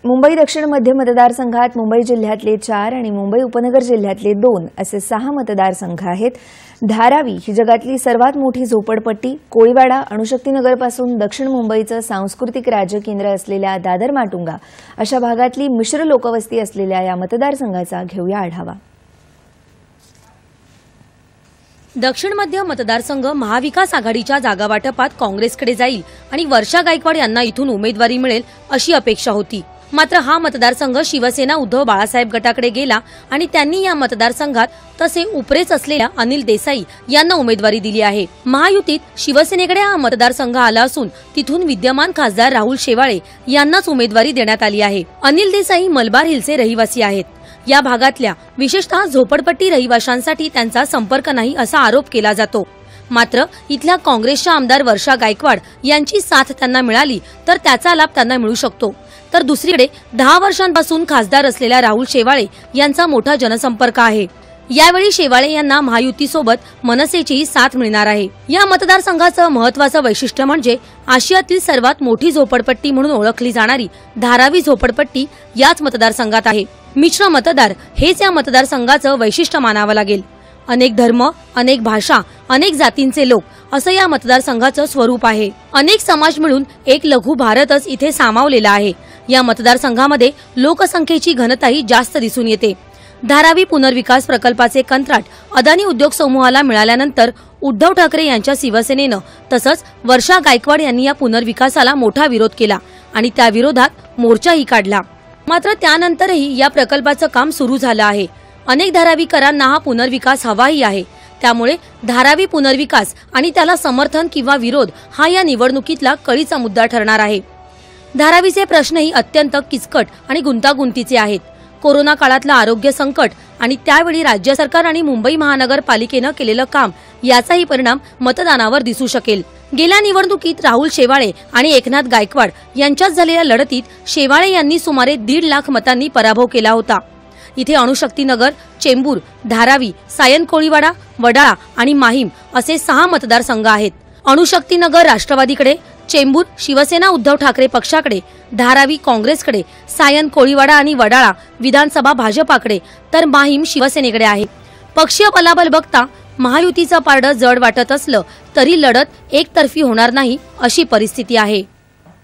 मुंबई दक्षिण मध्य मतदारसंघात मुंबई जिल्ह्यातले 4 आणि मुंबई उपनगर जिल्ह्यातले 2 असे 6 मतदारसंघ आहेत। धारावी ही जगातली सर्वात मोठी झोपडपट्टी, कोळीवाडा अणुशक्तीनगरपासून दक्षिण मुंबईचं सांस्कृतिक राज्यकेंद्र असलेल्या दादर माटुंगा अशा भागातली मिश्र लोकवस्ती असलेल्या या मतदारसंघाचा घेऊया आढावा। दक्षिण मध्य मतदारसंघ महाविकास आघाडीच्या जागा वाटपात काँग्रेसकडे जाईल आणि वर्षा गायकवाड यांना इथून उमेदवारी मिळेल अशी अपेक्षा होती। मात्र हा मतदारसंघ शिवसेना उद्धव बाळासाहेब गटाकडे गेला आणि त्यांनी या मतदारसंघात तसे उपरेच असलेल्या अनिल देसाई यांना उमेदवारी दिली आहे। महायुतीत शिवसेनेकडे हा मतदारसंघ आला असून तिथून विद्यमान खासदार राहुल शेवाळे यांनाच उमेदवारी देण्यात आली आहे। अनिल देसाई मलबार हिलचे रहिवासी आहेत। या भागातल्या विशेषतः झोपडपट्टी रहिवाशांसाठी त्यांचा संपर्क नाही असा आरोप केला जातो। मात्र इथल्या काँग्रेसच्या आमदार वर्षा गायकवाड यांची साथ त्यांना मिळाली तर त्याचा लाभ त्यांना मिळू शकतो। तर दुसरीकडे 10 वर्षांपासून खासदार असलेल्या राहुल शेवाळे यांचा मोठा जनसंपर्क आहे। यावेळी शेवाळे यांना महायुतीसोबत मनसेचीही साथ मिळणार आहे। या मतदारसंघाचं महत्त्वाचं वैशिष्ट्य म्हणजे आशियातील सर्वात मोठी झोपडपट्टी म्हणून ओळखली जाणारी धारावी झोपडपट्टी याच मतदारसंघात आहे। मिश्र मतदार हेच या मतदारसंघाचं वैशिष्ट्य मानावं लागेल। अनेक धर्म, अनेक भाषा, अनेक जातींचे लोक असं या मतदारसंघाचं स्वरूप आहे। अनेक समाज मिळून एक लघु भारतच इथे सामावलेला आहे। या मतदारसंघामध्ये लोकसंख्येची घनताही जास्त दिसून येते। धारावी पुनर्विकास प्रकल्पाचे कंत्राट अदानी उद्योग समूहाला मिळाल्यानंतर उद्धव ठाकरे यांच्या शिवसेनेनं तसंच वर्षा गायकवाड यांनी या पुनर्विकासाला मोठा विरोध केला आणि त्या विरोधात मोर्चाही काढला। मात्र त्यानंतरही या प्रकल्पाचं काम सुरू झालं आहे। अनेक धारावीकरांना हा पुनर्विकास हवाही आहे। त्यामुळे धारावी पुनर्विकास आणि त्याला समर्थन किंवा विरोध हा या निवडणुकीतला कळीचा मुद्दा ठरणार आहे। धारावीचे प्रश्नही अत्यंत किचकट आणि गुंतागुंतीचे आहेत। कोरोना काळातलं आरोग्य संकट आणि त्यावेळी राज्य सरकार आणि मुंबई महानगरपालिकेनं केलेलं काम याचाही परिणाम मतदानावर दिसू शकेल। गेल्या निवडणुकीत राहुल शेवाळे आणि एकनाथ गायकवाड यांच्यात झालेल्या लढतीत शेवाळे यांनी सुमारे 1.5 लाख मतांनी पराभव केला होता। इथे अणुशक्तीनगर, चेंबूर, धारावी, सायन कोळीवाडा, वडाळा आणि माहीम असे 6 मतदारसंघ आहेत। अणुशक्तीनगर राष्ट्रवादीकडे, चेंबूर शिवसेना उद्धव ठाकरे पक्षाकडे, धारावी काँग्रेसकडे, सायन कोळीवाडा आणि वडाळा विधानसभा भाजपाकडे तर माहीम शिवसेनेकडे आहे। पक्षीय बलाबल बघता महायुतीचं पारडं जड वाटत असलं तरी लढत एकतर्फी होणार नाही अशी परिस्थिती आहे।